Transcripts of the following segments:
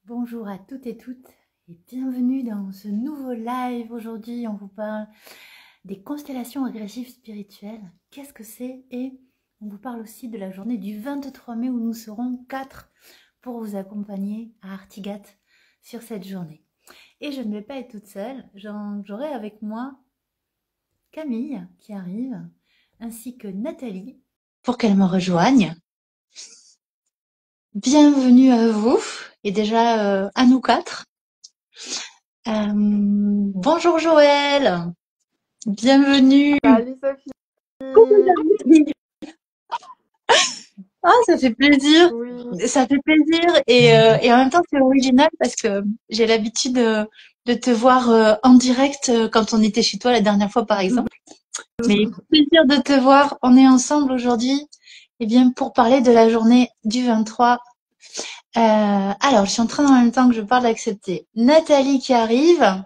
Bonjour à toutes et toutes et bienvenue dans ce nouveau live. Aujourd'hui, on vous parle des constellations régressives spirituelles. Qu'est-ce que c'est? Et on vous parle aussi de la journée du 23 mai où nous serons 4 pour vous accompagner à Artigat sur cette journée. Et je ne vais pas être toute seule, j'aurai avec moi Camille qui arrive, ainsi que Nathalie pour qu'elle me rejoigne. Bienvenue à vous et déjà à nous 4. Bonjour Joël, bienvenue. Salut Sophie. Ah, ça fait plaisir. Oui. Ça fait plaisir et en même temps c'est original parce que j'ai l'habitude de te voir en direct quand on était chez toi la dernière fois par exemple. Mais plaisir de te voir. On est ensemble aujourd'hui, eh bien pour parler de la journée du 23. Alors je suis en train en même temps que je parle d'accepter Nathalie qui arrive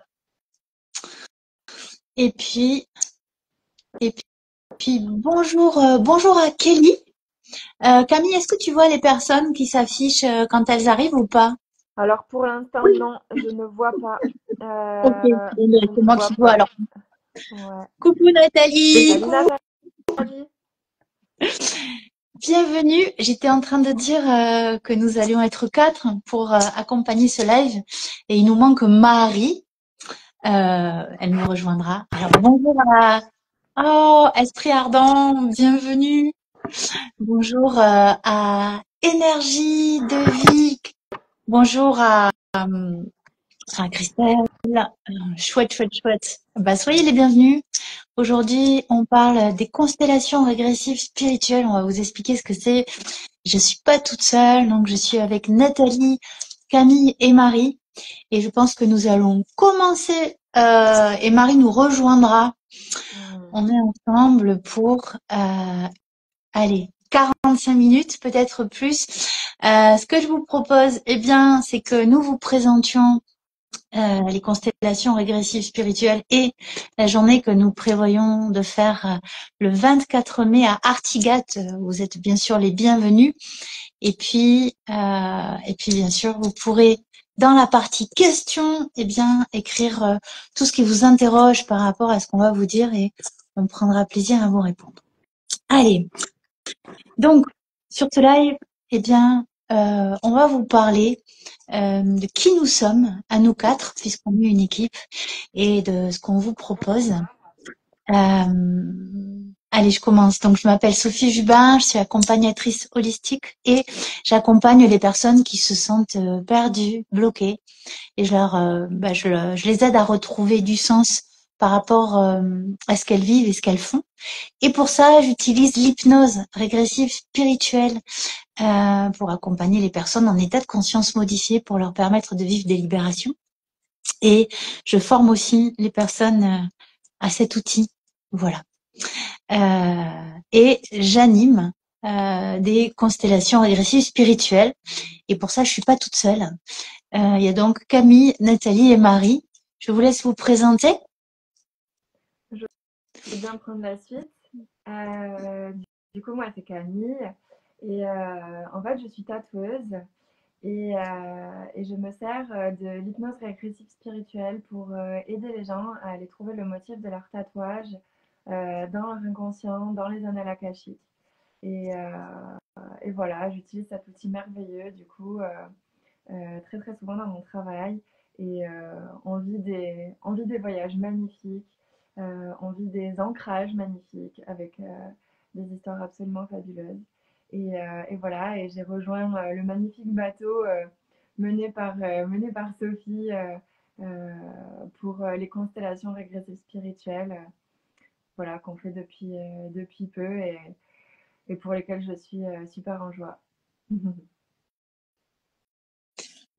et puis bonjour bonjour à Kelly. Camille, est-ce que tu vois les personnes qui s'affichent quand elles arrivent ou pas? Alors pour l'instant, non, je ne vois pas. Ok, Je c'est ne moi vois qui vois pas. alors. Ouais. Coucou Nathalie, Salut Nathalie. bienvenue. J'étais en train de dire que nous allions être 4 pour accompagner ce live et il nous manque Marie. Elle nous rejoindra. Alors bonjour à Esprit Ardent, bienvenue. Bonjour à Énergie de Vie. Bonjour à Christelle. Chouette, chouette, chouette. Bah, soyez les bienvenus. Aujourd'hui, on parle des constellations régressives spirituelles. On va vous expliquer ce que c'est. Je suis pas toute seule, donc je suis avec Nathalie, Camille et Marie. Et je pense que nous allons commencer, et Marie nous rejoindra. On est ensemble pour, allez, 45 minutes, peut-être plus. Ce que je vous propose, eh bien, c'est que nous vous présentions les constellations régressives spirituelles et la journée que nous prévoyons de faire le 24 mai à Artigat. Vous êtes bien sûr les bienvenus. Et puis bien sûr, vous pourrez dans la partie questions, eh bien, écrire tout ce qui vous interroge par rapport à ce qu'on va vous dire et on prendra plaisir à vous répondre. Allez. Donc, sur ce live, eh bien, on va vous parler de qui nous sommes, à nous 4, puisqu'on est une équipe, et de ce qu'on vous propose. Allez, je commence. Donc, je m'appelle Sophie Jubin, je suis accompagnatrice holistique et j'accompagne les personnes qui se sentent perdues, bloquées, et je les aide à retrouver du sens par rapport à ce qu'elles vivent et ce qu'elles font. Et pour ça, j'utilise l'hypnose régressive spirituelle pour accompagner les personnes en état de conscience modifié pour leur permettre de vivre des libérations. Et je forme aussi les personnes à cet outil. Voilà. Et j'anime des constellations régressives spirituelles. Et pour ça, je suis pas toute seule. Il y a donc Camille, Nathalie et Marie. Je vous laisse vous présenter. Je vais bien prendre la suite. Du coup, moi, c'est Camille. Et en fait, je suis tatoueuse. Et je me sers de l'hypnose régressive spirituelle pour aider les gens à aller trouver le motif de leur tatouage dans leur inconscient, dans les annales akashiques. Et, euh, et voilà, j'utilise cet outil merveilleux du coup très très souvent dans mon travail. Et on vit des voyages magnifiques, on vit des ancrages magnifiques avec des histoires absolument fabuleuses. Et voilà, et j'ai rejoint le magnifique bateau mené par Sophie pour les constellations régressives spirituelles, voilà, qu'on fait depuis peu et pour lesquelles je suis super en joie.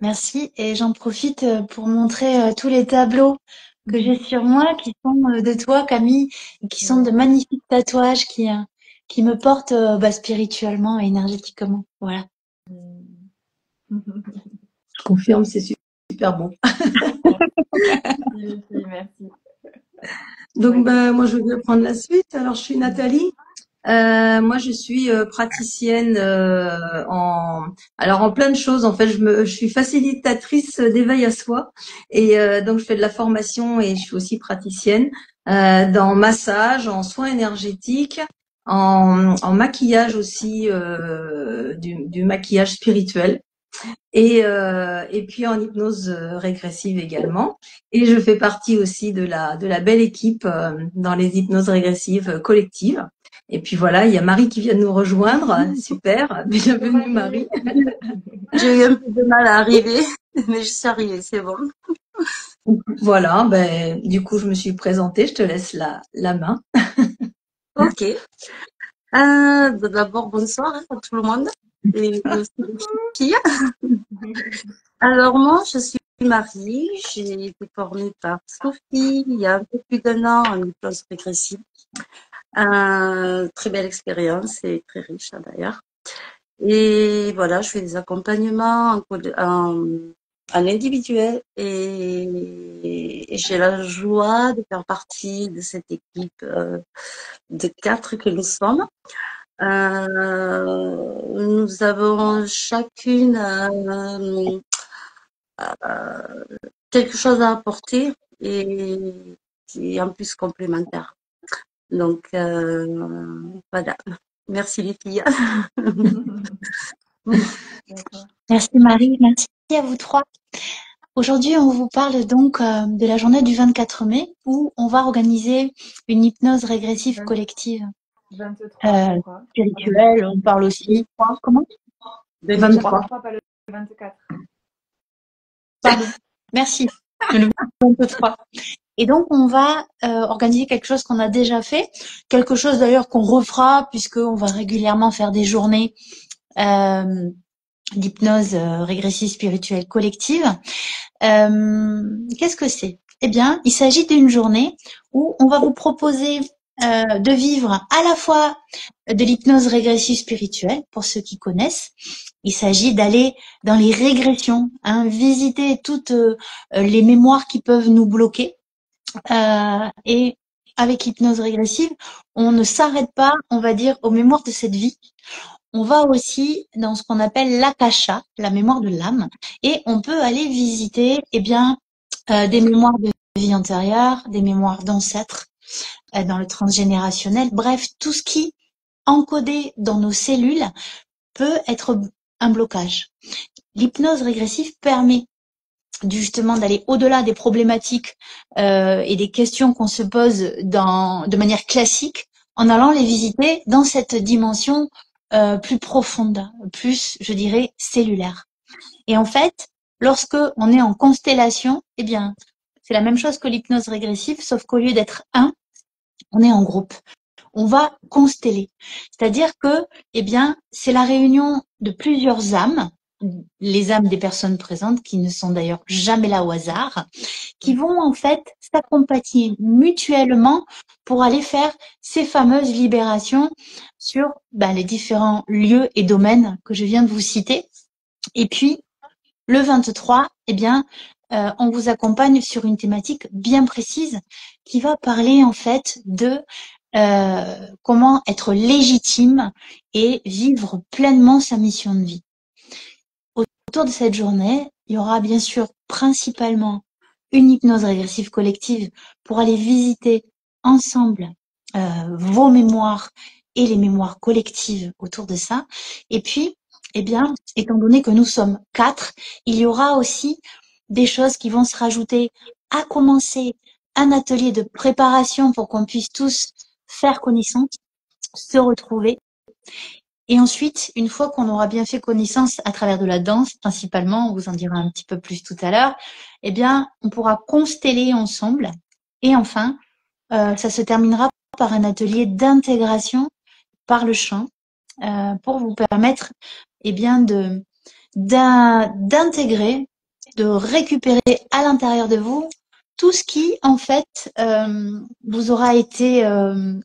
Merci. Et j'en profite pour montrer tous les tableaux que j'ai sur moi, qui sont de toi, Camille, et qui sont de magnifiques tatouages qui me portent spirituellement et énergétiquement. Voilà. Je confirme, c'est super bon. Merci. Donc, moi, je vais prendre la suite. Alors, je suis Nathalie. Moi, je suis praticienne en plein de choses. En fait, je suis facilitatrice d'éveil à soi et donc je fais de la formation et je suis aussi praticienne dans massage, en soins énergétiques, en maquillage aussi, du maquillage spirituel. Et puis en hypnose régressive également. Et je fais partie aussi de la belle équipe dans les hypnoses régressives collectives. Et puis voilà, il y a Marie qui vient de nous rejoindre. Super, bienvenue Marie. J'ai eu un peu de mal à arriver, mais je suis arrivée, c'est bon. Voilà, du coup je me suis présentée, je te laisse la main. Ok. D'abord, bonsoir à tout le monde et aussi les filles. Alors moi, je suis Marie, j'ai été formée par Sophie il y a un peu plus d'1 an en hypnose régressive. Très belle expérience et très riche d'ailleurs. Et voilà, je fais des accompagnements en individuel et j'ai la joie de faire partie de cette équipe de 4 que nous sommes. Nous avons chacune quelque chose à apporter et qui est en plus complémentaire. Donc voilà. Merci les filles. Merci Marie, merci à vous trois. Aujourd'hui, on vous parle donc de la journée du 24 mai où on va organiser une hypnose régressive collective 23, je crois. spirituelle. On parle aussi. Comment? 23. Pas le 24. Pardon. Merci. Le 23. Et donc, on va organiser quelque chose qu'on a déjà fait, quelque chose d'ailleurs qu'on refera puisqu'on va régulièrement faire des journées d'hypnose régressive spirituelle collective. Qu'est-ce que c'est? Eh bien, il s'agit d'une journée où on va vous proposer de vivre à la fois de l'hypnose régressive spirituelle, pour ceux qui connaissent. Il s'agit d'aller dans les régressions, visiter toutes les mémoires qui peuvent nous bloquer. Et avec l'hypnose régressive, on ne s'arrête pas, on va dire, aux mémoires de cette vie. On va aussi dans ce qu'on appelle l'akasha, la mémoire de l'âme, et on peut aller visiter, des mémoires de vie antérieure, des mémoires d'ancêtres, dans le transgénérationnel. Bref, tout ce qui, encodé dans nos cellules, peut être un blocage. L'hypnose régressive permet justement d'aller au-delà des problématiques et des questions qu'on se pose de manière classique, en allant les visiter dans cette dimension plus profonde, plus, je dirais, cellulaire. Et en fait, lorsque on est en constellation, eh bien, c'est la même chose que l'hypnose régressive, sauf qu'au lieu d'être un, on est en groupe. On va consteller. C'est-à-dire que, c'est la réunion de plusieurs âmes, les âmes des personnes présentes, qui ne sont d'ailleurs jamais là au hasard, qui vont en fait s'accompagner mutuellement pour aller faire ces fameuses libérations sur les différents lieux et domaines que je viens de vous citer. Et puis, le 23, on vous accompagne sur une thématique bien précise qui va parler en fait de comment être légitime et vivre pleinement sa mission de vie. Autour de cette journée, il y aura bien sûr principalement une hypnose régressive collective pour aller visiter ensemble vos mémoires et les mémoires collectives autour de ça. Et puis, étant donné que nous sommes 4, il y aura aussi des choses qui vont se rajouter, à commencer un atelier de préparation pour qu'on puisse tous faire connaissance, se retrouver. Et ensuite, une fois qu'on aura bien fait connaissance à travers de la danse, principalement, on vous en dira un petit peu plus tout à l'heure, on pourra consteller ensemble. Et enfin, ça se terminera par un atelier d'intégration par le chant pour vous permettre d'intégrer, de récupérer à l'intérieur de vous tout ce qui en fait vous aura été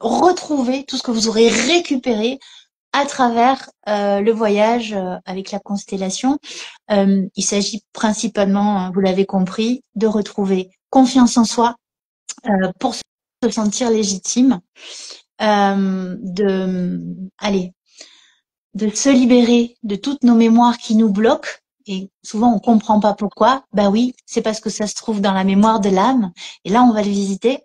retrouvé, tout ce que vous aurez récupéré à travers le voyage avec la constellation. Il s'agit principalement, vous l'avez compris, de retrouver confiance en soi pour se sentir légitime. allez, de se libérer de toutes nos mémoires qui nous bloquent. Et souvent, on comprend pas pourquoi. Bah oui, c'est parce que ça se trouve dans la mémoire de l'âme. Et là, on va le visiter.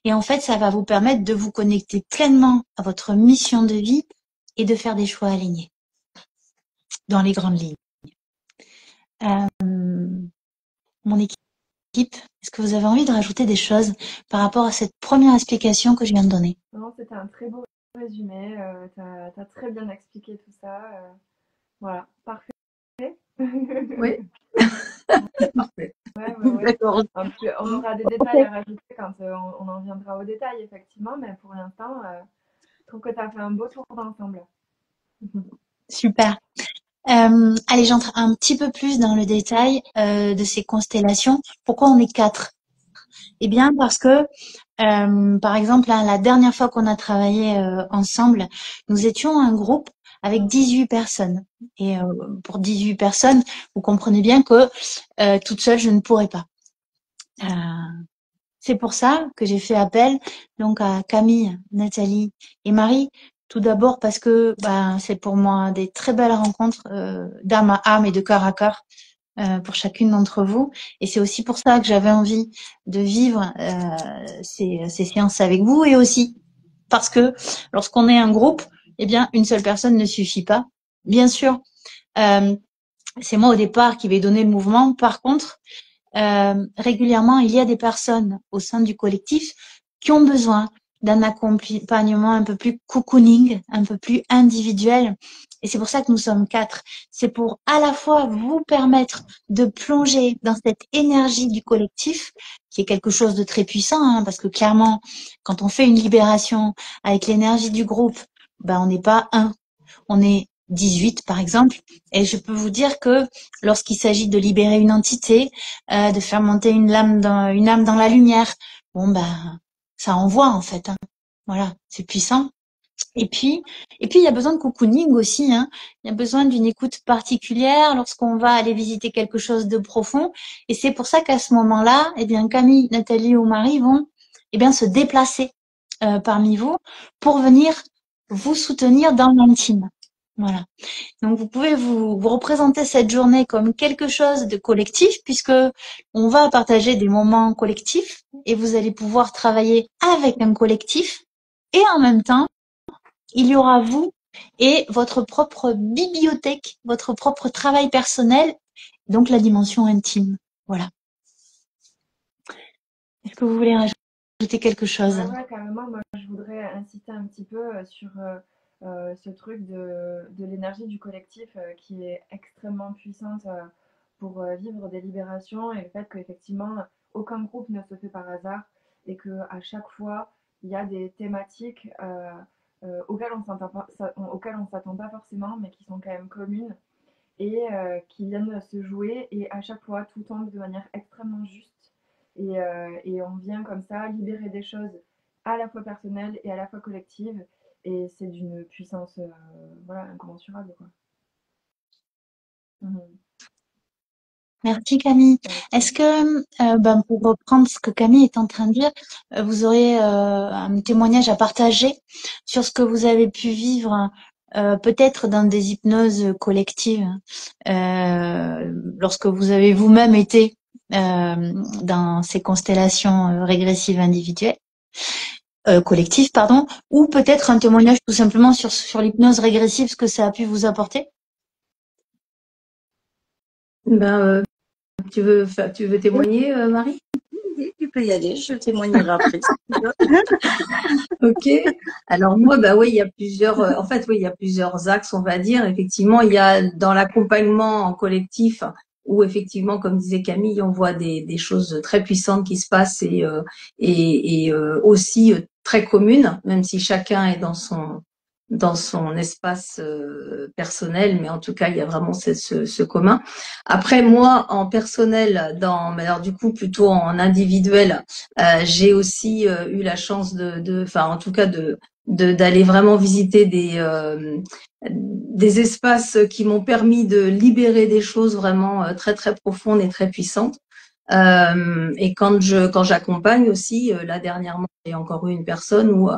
Et en fait, ça va vous permettre de vous connecter pleinement à votre mission de vie et de faire des choix alignés dans les grandes lignes. Mon équipe, est-ce que vous avez envie de rajouter des choses par rapport à cette première explication que je viens de donner? Non, c'était un très beau résumé. Tu as très bien expliqué tout ça. Voilà, parfait. Oui. Parfait. Ouais. D'accord. On aura des détails à rajouter quand on en viendra au détail, effectivement, mais pour l'instant, je trouve que tu as fait un beau tour d'ensemble. Super. Allez, j'entre un petit peu plus dans le détail de ces constellations. Pourquoi on est 4? Eh bien, parce que, par exemple, hein, la dernière fois qu'on a travaillé ensemble, nous étions un groupe avec 18 personnes. Et pour 18 personnes, vous comprenez bien que toute seule, je ne pourrais pas. C'est pour ça que j'ai fait appel donc à Camille, Nathalie et Marie. Tout d'abord parce que c'est pour moi des très belles rencontres d'âme à âme et de cœur à cœur pour chacune d'entre vous. Et c'est aussi pour ça que j'avais envie de vivre ces séances avec vous, et aussi parce que lorsqu'on est un groupe, eh bien une seule personne ne suffit pas. Bien sûr, c'est moi au départ qui vais donner le mouvement. Par contre, régulièrement, il y a des personnes au sein du collectif qui ont besoin d'un accompagnement un peu plus cocooning, un peu plus individuel. Et c'est pour ça que nous sommes 4. C'est pour à la fois vous permettre de plonger dans cette énergie du collectif, qui est quelque chose de très puissant, hein, parce que clairement, quand on fait une libération avec l'énergie du groupe, on n'est pas un, on est 18 par exemple, et je peux vous dire que lorsqu'il s'agit de libérer une entité, de faire monter une âme dans la lumière, ça envoie en fait, hein. Voilà, c'est puissant. Et puis il y a besoin de cocooning aussi, hein. Il y a besoin d'une écoute particulière lorsqu'on va aller visiter quelque chose de profond, et c'est pour ça qu'à ce moment-là, Camille, Nathalie ou Marie vont se déplacer parmi vous pour venir vous soutenir dans l'intime. Voilà. Donc vous pouvez vous représenter cette journée comme quelque chose de collectif, puisque on va partager des moments collectifs et vous allez pouvoir travailler avec un collectif, et en même temps, il y aura vous et votre propre bibliothèque, votre propre travail personnel, donc la dimension intime. Voilà. Est-ce que vous voulez rajouter quelque chose? Ouais, carrément. Moi, je voudrais insister un petit peu sur ce truc de l'énergie du collectif qui est extrêmement puissante pour vivre des libérations, et le fait qu'effectivement, aucun groupe ne se fait par hasard, et qu'à chaque fois, il y a des thématiques auxquelles on s'attend pas forcément, mais qui sont quand même communes et qui viennent se jouer, et à chaque fois, tout tombe de manière extrêmement juste. Et on vient comme ça libérer des choses à la fois personnelles et à la fois collectives. Et c'est d'une puissance incommensurable, quoi. Merci Camille. Est-ce que, pour reprendre ce que Camille est en train de dire, vous auriez un témoignage à partager sur ce que vous avez pu vivre, peut-être dans des hypnoses collectives, lorsque vous avez vous-même été dans ces constellations régressives individuelles, collectives, pardon, ou peut-être un témoignage tout simplement sur l'hypnose régressive, ce que ça a pu vous apporter? Tu veux témoigner, Marie? Oui, tu peux y aller, je témoignerai après. Ok. Alors moi, il y a plusieurs. Il y a plusieurs axes, on va dire. Effectivement, il y a dans l'accompagnement en collectif où effectivement, comme disait Camille, on voit des choses très puissantes qui se passent, et aussi très communes, même si chacun est dans son espace personnel, mais en tout cas, il y a vraiment ce commun. Après, moi, en personnel, mais alors du coup, plutôt en individuel, j'ai aussi eu la chance en tout cas d'aller vraiment visiter des espaces qui m'ont permis de libérer des choses vraiment très très profondes et très puissantes. Et quand j'accompagne aussi, là dernièrement, j'ai encore eu une personne où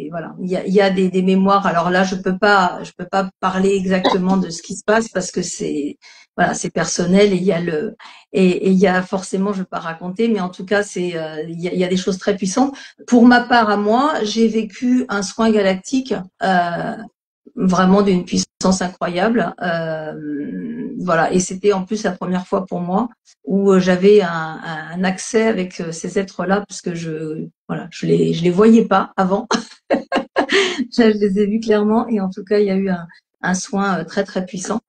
voilà. Il y a des mémoires. Alors là, je peux pas parler exactement de ce qui se passe parce que voilà, c'est personnel et il y a forcément, je vais pas raconter, mais en tout cas, il y a des choses très puissantes. Pour ma part, à moi, j'ai vécu un soin galactique, vraiment d'une puissance incroyable. Voilà, et c'était en plus la première fois pour moi où j'avais un accès avec ces êtres-là parce que voilà, je les voyais pas avant. Je les ai vus clairement et en tout cas, il y a eu un soin très très puissant.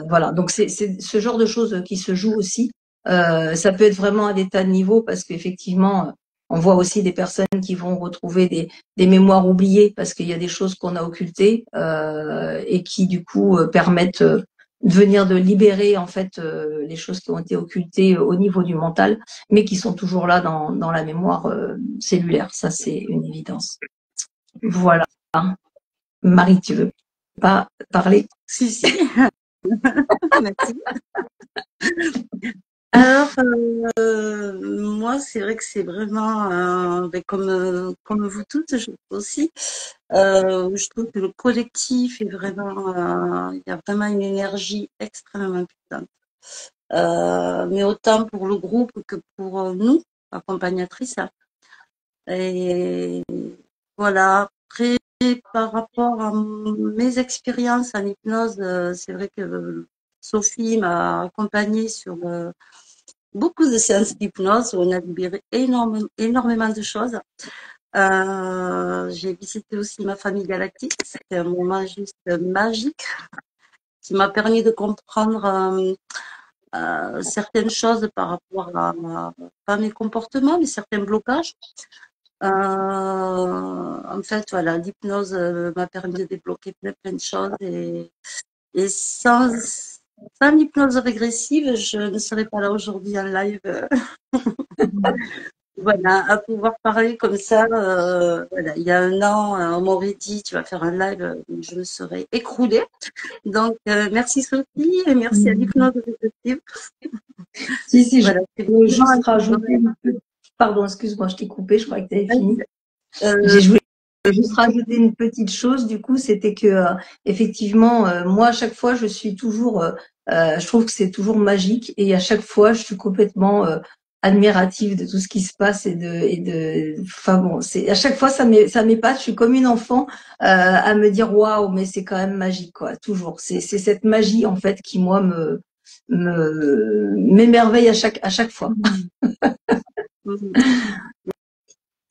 Voilà, donc c'est ce genre de choses qui se joue aussi. Ça peut être vraiment à des tas de niveaux parce qu'effectivement, on voit aussi des personnes qui vont retrouver des mémoires oubliées parce qu'il y a des choses qu'on a occultées et qui du coup permettent de venir de libérer en fait les choses qui ont été occultées au niveau du mental, mais qui sont toujours là dans la mémoire cellulaire. Ça, c'est une évidence. Voilà. Marie, tu veux pas parler? Si, si. Merci. Alors, moi, c'est vrai que c'est vraiment, comme vous toutes, je aussi, je trouve que le collectif est vraiment, il y a vraiment une énergie extrêmement puissante. Mais autant pour le groupe que pour nous, accompagnatrices. Et voilà. Après, par rapport à mes expériences en hypnose, c'est vrai que Sophie m'a accompagnée sur beaucoup de séances d'hypnose où on a libéré énormément de choses. J'ai visité aussi ma famille galactique. C'était un moment juste magique qui m'a permis de comprendre certaines choses par rapport pas mes comportements, mais certains blocages. En fait, voilà, l'hypnose m'a permis de débloquer plein de choses et sans l'hypnose régressive, je ne serais pas là aujourd'hui en live. Voilà, à pouvoir parler comme ça. Voilà, il y a un an, on m'aurait dit tu vas faire un live, je me serais écroulée. Donc, merci Sophie et merci à l'hypnose régressive. Si, voilà, je veux juste rajouter pardon, excuse-moi, je t'ai coupé, je croyais que tu avais fini. Je voulais juste rajouter une petite chose, du coup, c'était que effectivement, moi, à chaque fois, je suis toujours, je trouve que c'est toujours magique, et à chaque fois, je suis complètement admirative de tout ce qui se passe enfin bon, c'est à chaque fois, ça m'épate. Je suis comme une enfant à me dire waouh, mais c'est quand même magique, quoi. Toujours, c'est cette magie en fait qui moi m'émerveille à chaque fois.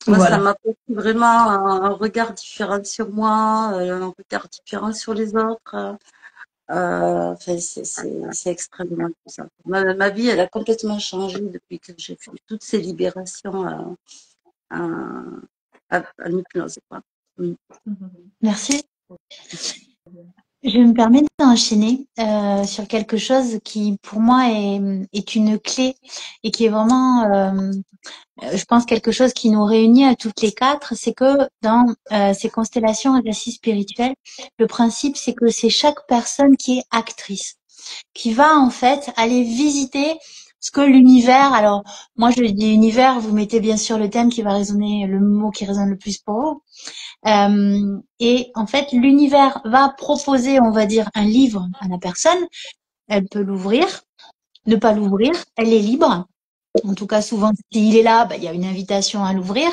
Moi, Voilà. ça m'apporte vraiment un regard différent sur moi, un regard différent sur les autres. Enfin, c'est extrêmement puissant. Ma vie, elle a complètement changé depuis que j'ai fait toutes ces libérations à l'hypnose, quoi. Merci. Je me permets d'enchaîner sur quelque chose qui, pour moi, est une clé et qui est vraiment, je pense, quelque chose qui nous réunit à toutes les quatre. C'est que dans ces constellations exercices spirituels, le principe, c'est que c'est chaque personne qui est actrice, qui va en fait aller visiter ce que l'univers. Alors, moi, je dis univers, vous mettez bien sûr le thème qui va résonner, le mot qui résonne le plus pour vous. Et en fait, l'univers va proposer, on va dire, un livre à la personne. Elle peut l'ouvrir, ne pas l'ouvrir, elle est libre. En tout cas, souvent, s'il est là, il y a une invitation à l'ouvrir.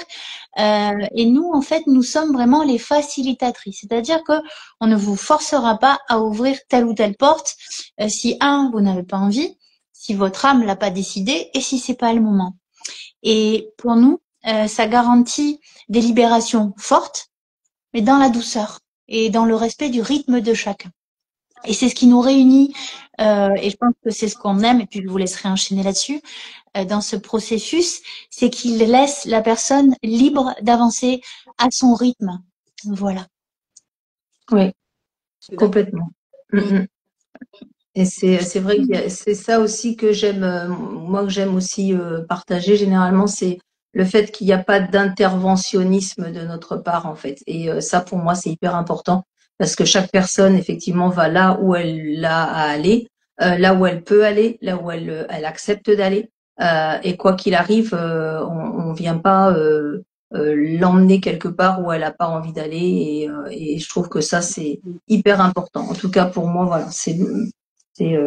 Et nous, en fait, nous sommes vraiment les facilitatrices. C'est-à-dire que on ne vous forcera pas à ouvrir telle ou telle porte si vous n'avez pas envie, si votre âme l'a pas décidé et si c'est pas le moment. Et pour nous, ça garantit des libérations fortes, mais dans la douceur et dans le respect du rythme de chacun. Et c'est ce qui nous réunit, et je pense que c'est ce qu'on aime, et puis je vous laisserai enchaîner là-dessus, dans ce processus, c'est qu'il laisse la personne libre d'avancer à son rythme. Voilà. Oui, complètement. Et c'est vrai que c'est ça aussi que j'aime, moi que j'aime aussi partager généralement, c'est le fait qu'il n'y a pas d'interventionnisme de notre part en fait. Et ça pour moi c'est hyper important parce que chaque personne effectivement va là où elle a à aller, là où elle peut aller, là où elle accepte d'aller. Et quoi qu'il arrive, on vient pas l'emmener quelque part où elle n'a pas envie d'aller et je trouve que ça c'est hyper important. En tout cas pour moi, voilà, c'est Ouais.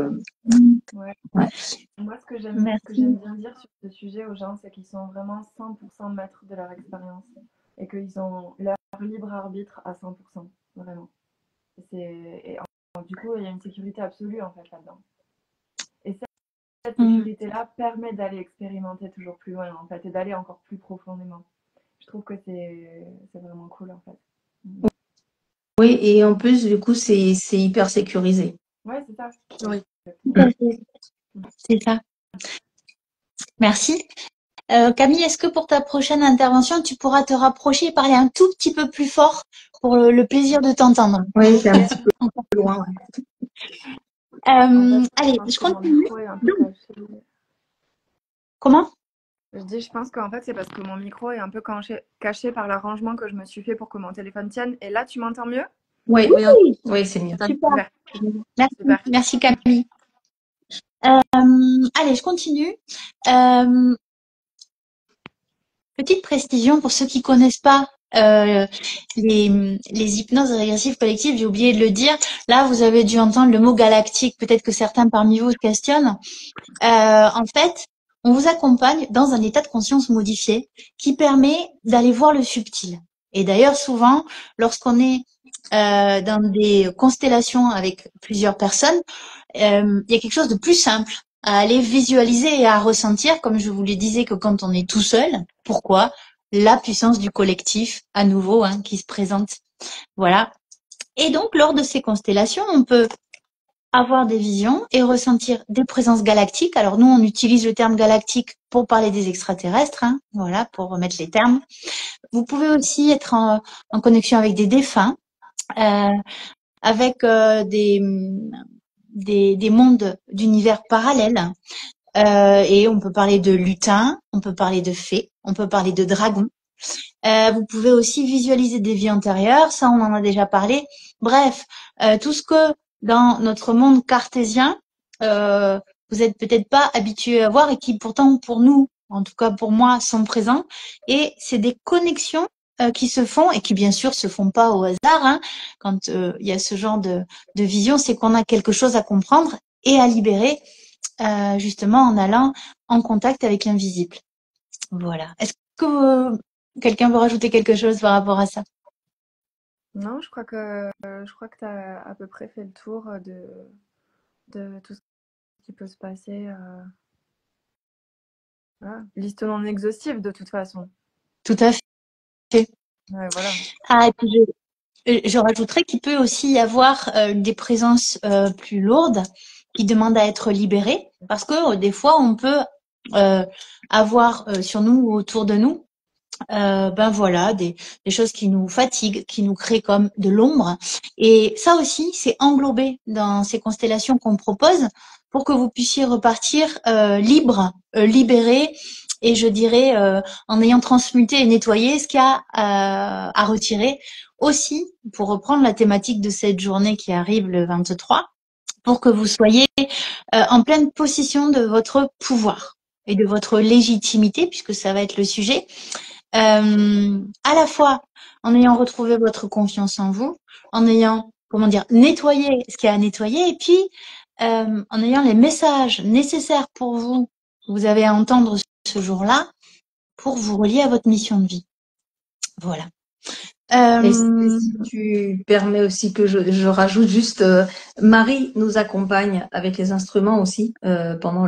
ouais. Moi, ce que j'aime Merci. bien dire sur ce sujet aux gens, c'est qu'ils sont vraiment 100% maîtres de leur expérience et qu'ils ont leur libre arbitre à 100%, vraiment. Du coup, il y a une sécurité absolue en fait là-dedans. Et cette sécurité-là permet d'aller expérimenter toujours plus loin en fait et d'aller encore plus profondément. Je trouve que c'est vraiment cool en fait. Oui, et en plus du coup c'est hyper sécurisé. Ouais, c'est ça. Oui. C'est ça. Merci. Camille, est-ce que pour ta prochaine intervention, tu pourras te rapprocher et parler un tout petit peu plus fort pour le plaisir de t'entendre? Oui, c'est un petit peu loin. Ouais. Allez, je continue. Comment? Je dis, je pense qu'en fait, c'est parce que mon micro est un peu caché par l'arrangement que je me suis fait pour que mon téléphone tienne. Et là, tu m'entends mieux? Oui, oui, c'est mieux. Super. Super. Merci Camille. Allez, je continue. Petite précision pour ceux qui connaissent pas les hypnoses régressives collectives, j'ai oublié de le dire. Là, vous avez dû entendre le mot galactique. Peut-être que certains parmi vous se questionnent. En fait, on vous accompagne dans un état de conscience modifié qui permet d'aller voir le subtil. Et d'ailleurs, souvent, lorsqu'on est dans des constellations avec plusieurs personnes, il y a quelque chose de plus simple à aller visualiser et à ressentir, comme je vous le disais, que quand on est tout seul. Pourquoi? La puissance du collectif, à nouveau, qui se présente. Voilà. Et donc, lors de ces constellations, on peut avoir des visions et ressentir des présences galactiques. Alors nous, on utilise le terme galactique pour parler des extraterrestres, voilà, pour remettre les termes. Vous pouvez aussi être en connexion avec des défunts, avec des mondes d'univers parallèles. Et on peut parler de lutins, on peut parler de fées, on peut parler de dragons. Vous pouvez aussi visualiser des vies antérieures, ça on en a déjà parlé. Bref, tout ce que dans notre monde cartésien, vous êtes peut-être pas habitué à voir et qui pourtant pour nous, en tout cas pour moi, sont présents. Et c'est des connexions qui se font et qui bien sûr se font pas au hasard. Quand il y a ce genre de vision, c'est qu'on a quelque chose à comprendre et à libérer, justement en allant en contact avec l'invisible. Voilà. Est-ce que quelqu'un veut rajouter quelque chose par rapport à ça? Non, je crois que tu as à peu près fait le tour de tout ce qui peut se passer. Voilà. Liste non exhaustive de toute façon. Tout à fait. Ouais, voilà. Ah, et puis je rajouterais qu'il peut aussi y avoir des présences plus lourdes qui demandent à être libérées, parce que des fois on peut avoir sur nous ou autour de nous voilà, des choses qui nous fatiguent, qui nous créent comme de l'ombre. Et ça aussi, c'est englobé dans ces constellations qu'on propose pour que vous puissiez repartir libre, libéré, et je dirais en ayant transmuté et nettoyé ce qu'il y a à retirer. Aussi, pour reprendre la thématique de cette journée qui arrive le 23, pour que vous soyez en pleine possession de votre pouvoir et de votre légitimité, puisque ça va être le sujet. À la fois en ayant retrouvé votre confiance en vous, en ayant, nettoyé ce qu'il y a à nettoyer, et puis en ayant les messages nécessaires pour vous, que vous avez à entendre ce jour-là, pour vous relier à votre mission de vie. Voilà. Et si tu permets aussi que je rajoute juste, Marie nous accompagne avec les instruments aussi pendant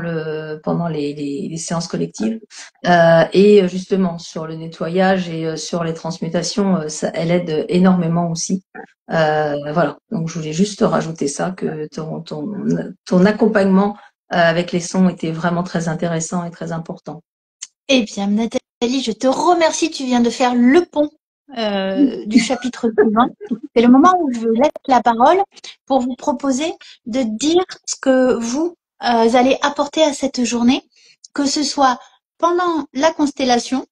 les séances collectives et justement sur le nettoyage et sur les transmutations, elle aide énormément aussi. Voilà, donc je voulais juste rajouter ça, que ton accompagnement avec les sons était vraiment très intéressant et très important. Eh bien, Nathalie, je te remercie. Tu viens de faire le pont du chapitre suivant. C'est le moment où je vous laisse la parole pour vous proposer de dire ce que vous allez apporter à cette journée, que ce soit pendant la constellation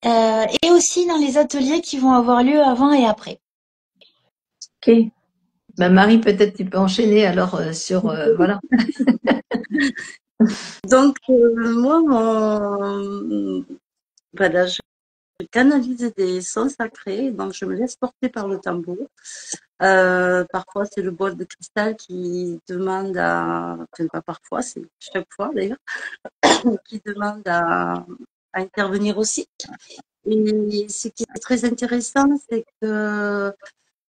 et aussi dans les ateliers qui vont avoir lieu avant et après. Ok. Ben Marie, peut-être tu peux enchaîner alors sur voilà. Donc moi, voilà, canalise des sons sacrés, donc je me laisse porter par le tambour. Parfois, c'est le bol de cristal qui demande enfin pas parfois, c'est chaque fois d'ailleurs, qui demande à intervenir aussi. Et ce qui est très intéressant, c'est que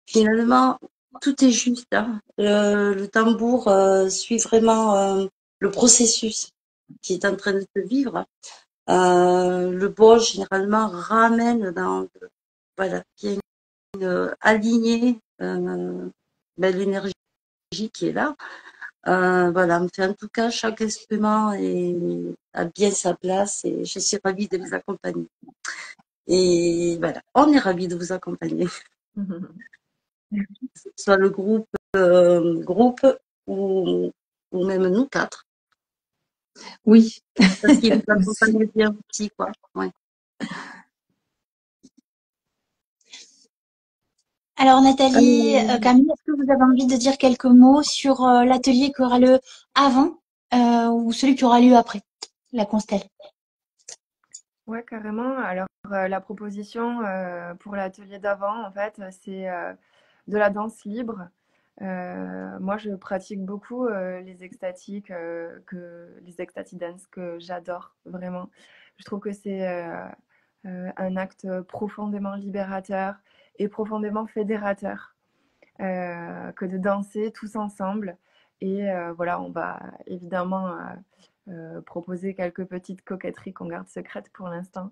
finalement, tout est juste, hein. Le tambour suit vraiment le processus qui est en train de se vivre. Le bol, généralement, ramène voilà, qu'il y a une alignée, l'énergie qui est là. Voilà, en tout cas, chaque instrument a bien sa place et je suis ravie de les accompagner. Et voilà, on est ravis de vous accompagner, que ce soit le groupe ou, ou même nous quatre, Oui, parce qu'ils nous aussi. accompagnent bien aussi, quoi. Ouais. Alors Nathalie, Camille, est-ce que vous avez envie de dire quelques mots sur l'atelier qui aura lieu avant ou celui qui aura lieu après la Constelle? Ouais, carrément. Alors, la proposition pour l'atelier d'avant, en fait, c'est de la danse libre. Moi, je pratique beaucoup les extatiques, les ecstatic dance que j'adore vraiment. Je trouve que c'est un acte profondément libérateur et profondément fédérateur que de danser tous ensemble. Et voilà, on va évidemment proposer quelques petites coquetteries qu'on garde secrètes pour l'instant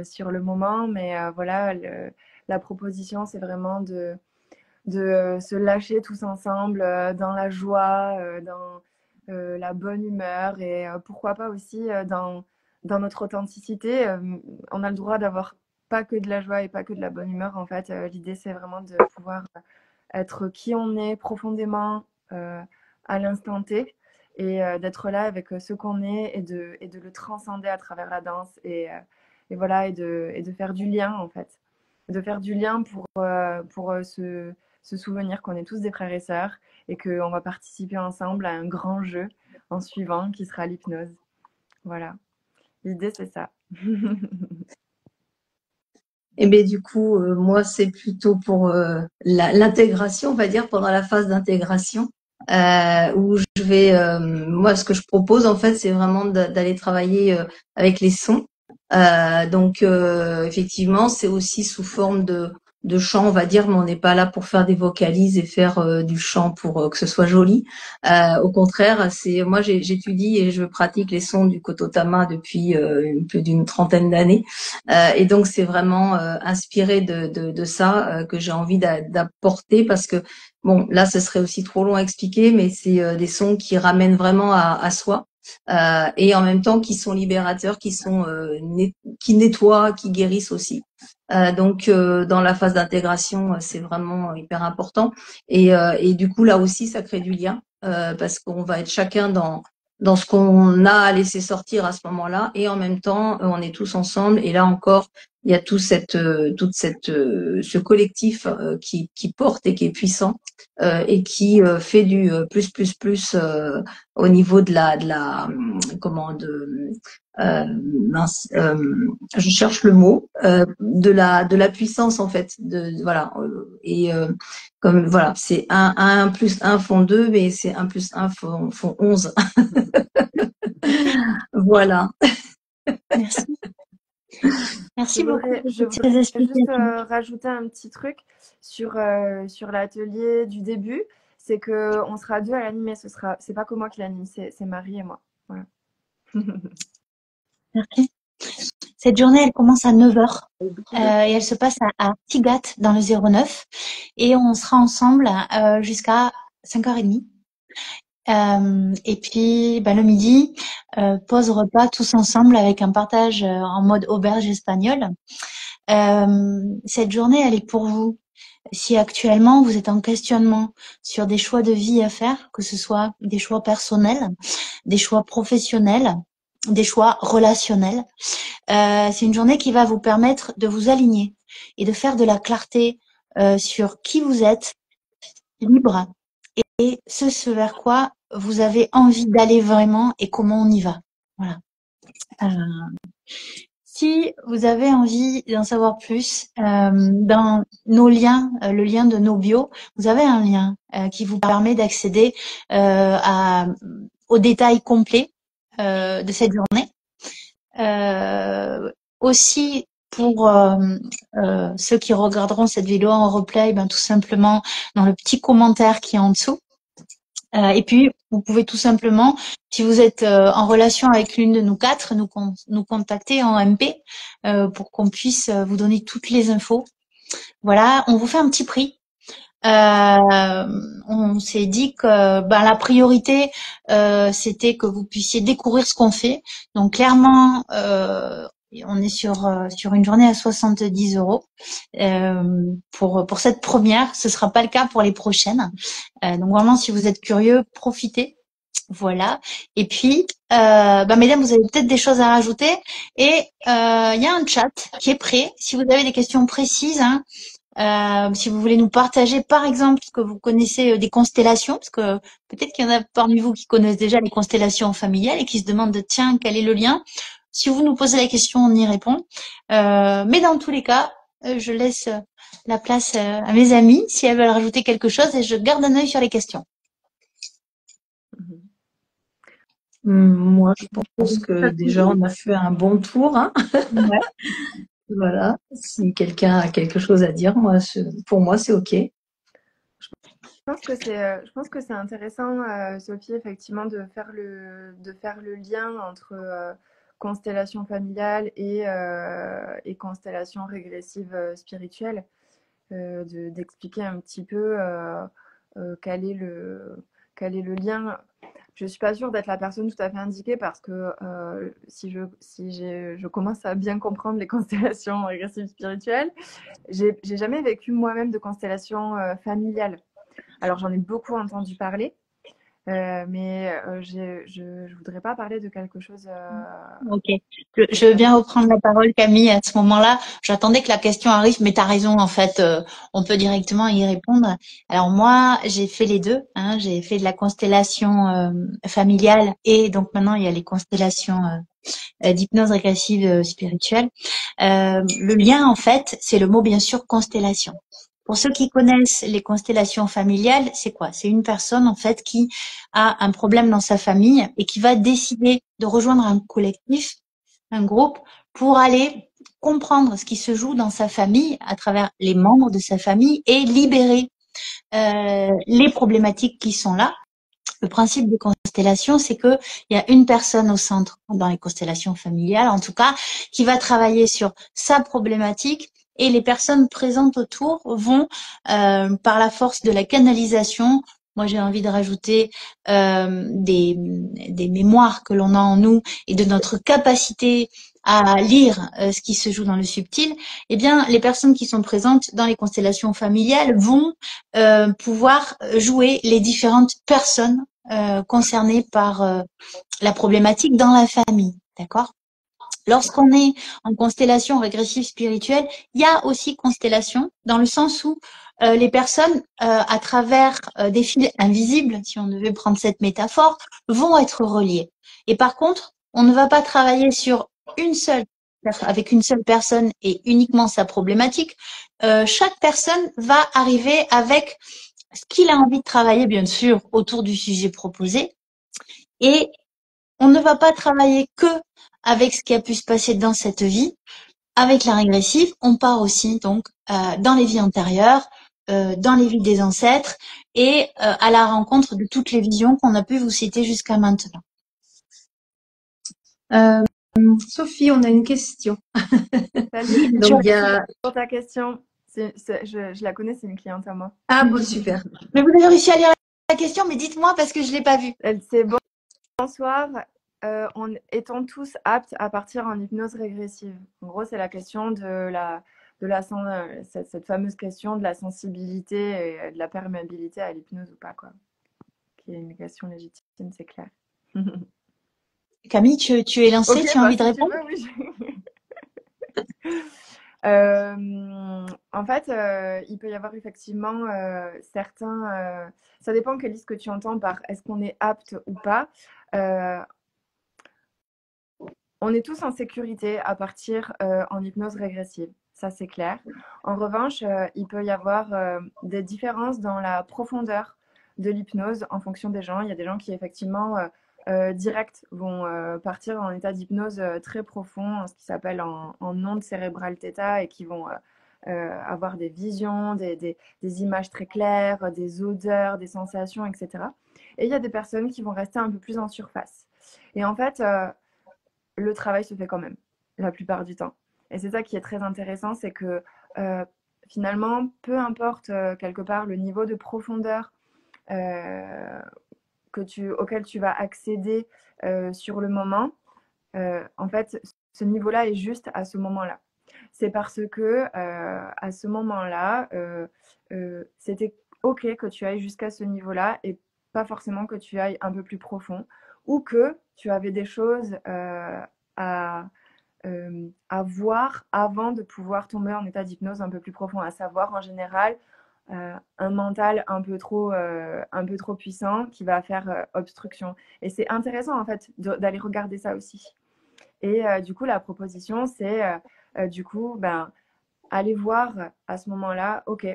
sur le moment. Mais voilà, la proposition, c'est vraiment de se lâcher tous ensemble dans la joie, dans la bonne humeur et pourquoi pas aussi dans notre authenticité. On a le droit d'avoir pas que de la joie et pas que de la bonne humeur. En fait, l'idée, c'est vraiment de pouvoir être qui on est profondément à l'instant T et d'être là avec ce qu'on est et de le transcender à travers la danse et voilà et de faire du lien en fait. De faire du lien pour se souvenir qu'on est tous des frères et sœurs et qu'on va participer ensemble à un grand jeu en suivant qui sera l'hypnose. Voilà, l'idée c'est ça. Et bien du coup, moi, c'est plutôt pour l'intégration, on va dire, pendant la phase d'intégration, où je vais, moi, ce que je propose, en fait, c'est vraiment d'aller travailler avec les sons. Donc, effectivement, c'est aussi sous forme de chant, on va dire, mais on n'est pas là pour faire des vocalises et faire du chant pour que ce soit joli. Au contraire, c'est moi, j'étudie et je pratique les sons du Kototama depuis plus d'une trentaine d'années. Et donc c'est vraiment inspiré de ça que j'ai envie d'apporter parce que bon là ce serait aussi trop long à expliquer, mais c'est des sons qui ramènent vraiment à soi et en même temps qui sont libérateurs, qui nettoient, qui guérissent aussi. Donc dans la phase d'intégration c'est vraiment hyper important et du coup là aussi ça crée du lien parce qu'on va être chacun dans ce qu'on a à laisser sortir à ce moment-là, et en même temps, on est tous ensemble. Et là encore, il y a ce collectif qui porte et qui est puissant et qui fait du plus au niveau mince, je cherche le mot de la puissance en fait. Voilà et comme voilà, c'est 1 plus 1 font 2, mais c'est 1 plus 1 font 11. Voilà. Merci. Merci beaucoup pour Je toutes ces voudrais juste explications. rajouter un petit truc sur l'atelier du début. C'est qu'on sera deux à l'animer. C'est pas que moi qui l'anime, c'est Marie et moi. Voilà. Merci. Cette journée, elle commence à 9h et elle se passe à Tigat dans le 09 et on sera ensemble jusqu'à 5h30. Et puis le midi, pause repas tous ensemble avec un partage en mode auberge espagnole. Cette journée, elle est pour vous. Si actuellement vous êtes en questionnement sur des choix de vie à faire, que ce soit des choix personnels, des choix professionnels, des choix relationnels, c'est une journée qui va vous permettre de vous aligner et de faire de la clarté sur qui vous êtes, libre, et ce vers quoi vous avez envie d'aller vraiment et comment on y va. Voilà. Si vous avez envie d'en savoir plus, dans nos liens, le lien de nos bios, vous avez un lien qui vous permet d'accéder aux détails complets de cette journée. Aussi, pour ceux qui regarderont cette vidéo en replay, ben, tout simplement dans le petit commentaire qui est en dessous. Et puis, vous pouvez tout simplement, si vous êtes en relation avec l'une de nous quatre, nous contacter en MP pour qu'on puisse vous donner toutes les infos. Voilà, on vous fait un petit prix. On s'est dit que ben, la priorité, c'était que vous puissiez découvrir ce qu'on fait. Donc clairement, on est sur une journée à 70 € pour cette première. Ce sera pas le cas pour les prochaines. Donc vraiment, si vous êtes curieux, profitez. Voilà. Et puis, ben, mesdames, vous avez peut-être des choses à rajouter. Et il y a un chat qui est prêt. Si vous avez des questions précises, hein, si vous voulez nous partager, par exemple, ce que vous connaissez des constellations, parce que peut-être qu'il y en a parmi vous qui connaissent déjà les constellations familiales et qui se demandent, tiens, quel est le lien? Si vous nous posez la question, on y répond. Mais dans tous les cas, je laisse la place à mes amis si elles veulent rajouter quelque chose et je garde un œil sur les questions. Moi, je pense que déjà, on a fait un bon tour. Hein. Ouais. Voilà. Si quelqu'un a quelque chose à dire, pour moi, c'est OK. Je pense que c'est intéressant, Sophie, effectivement, de faire le lien entre constellation familiale et constellation régressive spirituelle, d'expliquer un petit peu quel est le lien. Je suis pas sûre d'être la personne tout à fait indiquée parce que si je commence à bien comprendre les constellations régressives spirituelles, j'ai jamais vécu moi-même de constellation familiale. Alors, j'en ai beaucoup entendu parler, mais je voudrais pas parler de quelque chose. Ok. Je veux bien reprendre la parole, Camille, à ce moment-là. J'attendais que la question arrive, mais tu as raison, en fait, on peut directement y répondre. Alors moi, j'ai fait les deux. Hein, j'ai fait de la constellation familiale et donc maintenant, il y a les constellations d'hypnose régressive spirituelle. Le lien, en fait, c'est le mot, bien sûr, constellation. Pour ceux qui connaissent les constellations familiales, c'est quoi? C'est une personne, en fait, qui a un problème dans sa famille et qui va décider de rejoindre un collectif, un groupe, pour aller comprendre ce qui se joue dans sa famille à travers les membres de sa famille et libérer les problématiques qui sont là. Le principe des constellations, c'est que il y a une personne au centre dans les constellations familiales, en tout cas, qui va travailler sur sa problématique et les personnes présentes autour vont, par la force de la canalisation, moi j'ai envie de rajouter des mémoires que l'on a en nous et de notre capacité à lire ce qui se joue dans le subtil, eh bien les personnes qui sont présentes dans les constellations familiales vont pouvoir jouer les différentes personnes concernées par la problématique dans la famille, d'accord? Lorsqu'on est en constellation régressive spirituelle, il y a aussi constellation dans le sens où les personnes, à travers des fils invisibles, si on devait prendre cette métaphore, vont être reliées. Et par contre, on ne va pas travailler sur avec une seule personne et uniquement sa problématique. Chaque personne va arriver avec ce qu'il a envie de travailler, bien sûr, autour du sujet proposé. Et on ne va pas travailler que avec ce qui a pu se passer dans cette vie. Avec la régressive, on part aussi donc dans les vies antérieures, dans les vies des ancêtres et à la rencontre de toutes les visions qu'on a pu vous citer jusqu'à maintenant. Sophie, on a une question. Salut, Donc, il y a... pour ta question. Je la connais, c'est une cliente à moi. Ah bon, super. Mais vous avez réussi à lire la question, mais dites-moi parce que je l'ai pas vue. C'est bon. Bonsoir. Est-on tous aptes à partir en hypnose régressive? En gros, c'est la question cette fameuse question de la sensibilité et de la perméabilité à l'hypnose ou pas, quoi. Qui est une question légitime, c'est clair. Camille, tu es lancée, Ok, tu as envie de si répondre? tu veux, oui. En fait, il peut y avoir effectivement certains. Ça dépend quelle liste que tu entends par est-ce qu'on est apte ou pas. on est tous en sécurité à partir en hypnose régressive, ça c'est clair. En revanche, il peut y avoir des différences dans la profondeur de l'hypnose en fonction des gens. Il y a des gens qui effectivement direct vont partir en état d'hypnose très profond, ce qui s'appelle en onde cérébrale θ, et qui vont avoir des visions, des images très claires, des odeurs, des sensations, etc. Et il y a des personnes qui vont rester un peu plus en surface. Et en fait, le travail se fait quand même, la plupart du temps. Et c'est ça qui est très intéressant, c'est que finalement, peu importe quelque part le niveau de profondeur auquel tu vas accéder sur le moment, en fait, ce niveau-là est juste à ce moment-là. C'est parce que à ce moment-là, c'était OK que tu ailles jusqu'à ce niveau-là et pas forcément que tu ailles un peu plus profond, ou que tu avais des choses à voir avant de pouvoir tomber en état d'hypnose un peu plus profond, à savoir en général un mental un peu trop puissant qui va faire obstruction. Et c'est intéressant en fait d'aller regarder ça aussi. Et du coup, la proposition, c'est du coup, aller voir à ce moment-là, ok,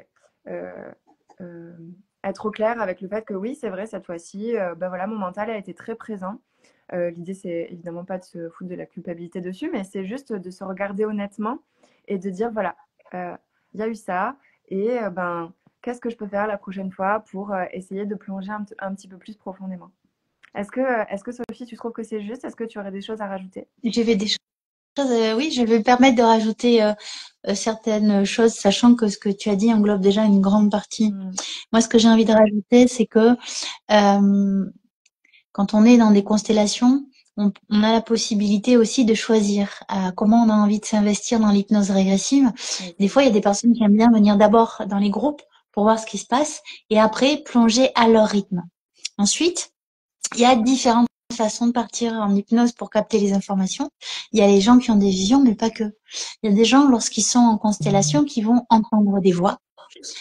être au clair avec le fait que oui, c'est vrai, cette fois-ci, voilà, mon mental a été très présent. L'idée, c'est évidemment pas de se foutre de la culpabilité dessus, mais c'est juste de se regarder honnêtement et de dire, voilà, il y a eu ça, et qu'est-ce que je peux faire la prochaine fois pour essayer de plonger un petit peu plus profondément. Est-ce que Sophie, tu trouves que c'est juste? Est-ce que tu aurais des choses à rajouter? J'avais des choses, oui, je vais me permettre de rajouter certaines choses, sachant que ce que tu as dit englobe déjà une grande partie. Moi, ce que j'ai envie de rajouter, c'est que quand on est dans des constellations, on a la possibilité aussi de choisir comment on a envie de s'investir dans l'hypnose régressive. Des fois, il y a des personnes qui aiment bien venir d'abord dans les groupes pour voir ce qui se passe et après plonger à leur rythme. Ensuite, il y a différentes façons de partir en hypnose pour capter les informations. Il y a les gens qui ont des visions, mais pas que. Il y a des gens, lorsqu'ils sont en constellation, qui vont entendre des voix.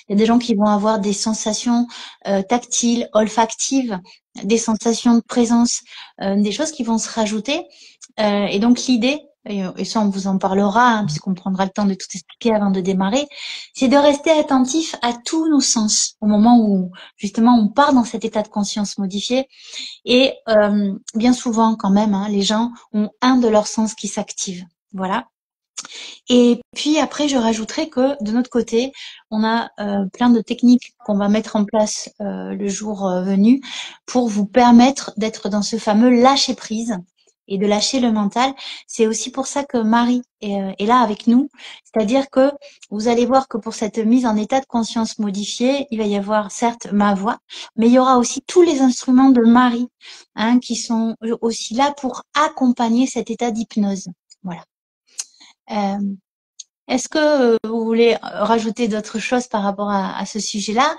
Il y a des gens qui vont avoir des sensations tactiles, olfactives, des sensations de présence, des choses qui vont se rajouter. Et donc l'idée, et ça on vous en parlera, hein, puisqu'on prendra le temps de tout expliquer avant de démarrer, c'est de rester attentif à tous nos sens au moment où justement on part dans cet état de conscience modifié. Et bien souvent quand même, hein, les gens ont un de leurs sens qui s'active. Voilà. Et puis après, je rajouterais que de notre côté, on a plein de techniques qu'on va mettre en place le jour venu pour vous permettre d'être dans ce fameux lâcher prise et de lâcher le mental. C'est aussi pour ça que Marie est là avec nous. C'est-à-dire que vous allez voir que pour cette mise en état de conscience modifié, il va y avoir certes ma voix, mais il y aura aussi tous les instruments de Marie, hein, qui sont aussi là pour accompagner cet état d'hypnose. Voilà. Est-ce que vous voulez rajouter d'autres choses par rapport à ce sujet-là?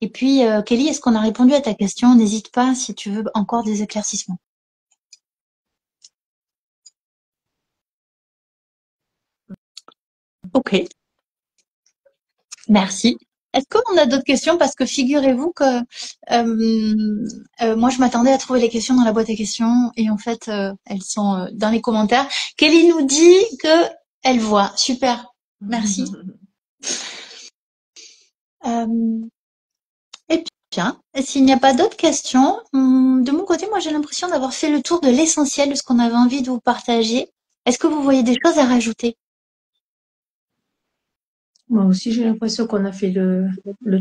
Et puis, Kelly, est-ce qu'on a répondu à ta question? N'hésite pas si tu veux encore des éclaircissements. Ok. Merci. Est-ce qu'on a d'autres questions? Parce que figurez-vous que moi, je m'attendais à trouver les questions dans la boîte à questions et en fait, elles sont dans les commentaires. Kelly nous dit que elle voit. Super. Merci. Et bien, s'il n'y a pas d'autres questions, de mon côté, moi j'ai l'impression d'avoir fait le tour de l'essentiel de ce qu'on avait envie de vous partager. Est-ce que vous voyez des choses à rajouter? Moi aussi, j'ai l'impression qu'on a fait le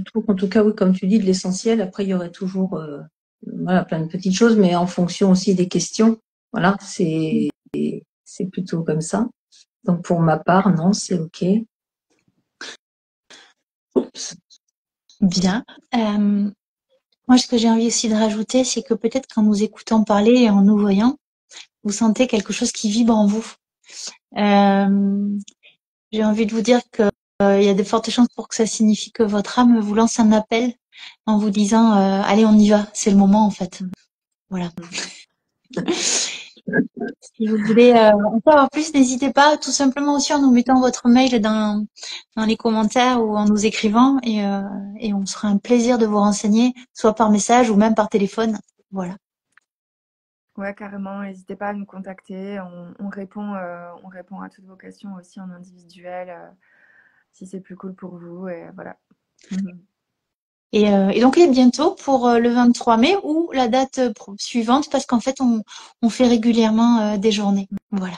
tour. En tout cas, oui, comme tu dis, de l'essentiel. Après, il y aurait toujours voilà, plein de petites choses, mais en fonction aussi des questions. Voilà, c'est plutôt comme ça. Donc, pour ma part, non, c'est OK. Oups. Bien. Moi, ce que j'ai envie aussi de rajouter, c'est que peut-être qu'en nous écoutant parler et en nous voyant, vous sentez quelque chose qui vibre en vous. J'ai envie de vous dire que il y a de fortes chances pour que ça signifie que votre âme vous lance un appel en vous disant allez, on y va, c'est le moment en fait. Voilà. Si vous voulez en savoir plus, n'hésitez pas, tout simplement aussi en nous mettant votre mail dans les commentaires ou en nous écrivant et on sera un plaisir de vous renseigner, soit par message ou même par téléphone. Voilà. Ouais, carrément. N'hésitez pas à nous contacter. On répond à toutes vos questions aussi en individuel, si c'est plus cool pour vous. Et voilà. Et donc, et bientôt pour le 23 mai ou la date suivante, parce qu'en fait, on fait régulièrement des journées. Voilà.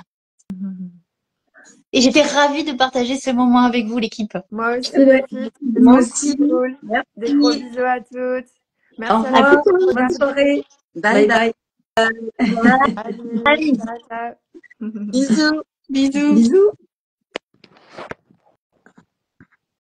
Et j'étais ravie de partager ce moment avec vous, l'équipe. Moi aussi, Ouais. Sophie. Moi C'était aussi. cool. Merci. Des gros bisous à toutes. Au Merci à revoir. tous. Bonne soirée. Bye Bye bye. bye. Allez, Allez, ciao, ciao. Bisous. bisous. Bisous.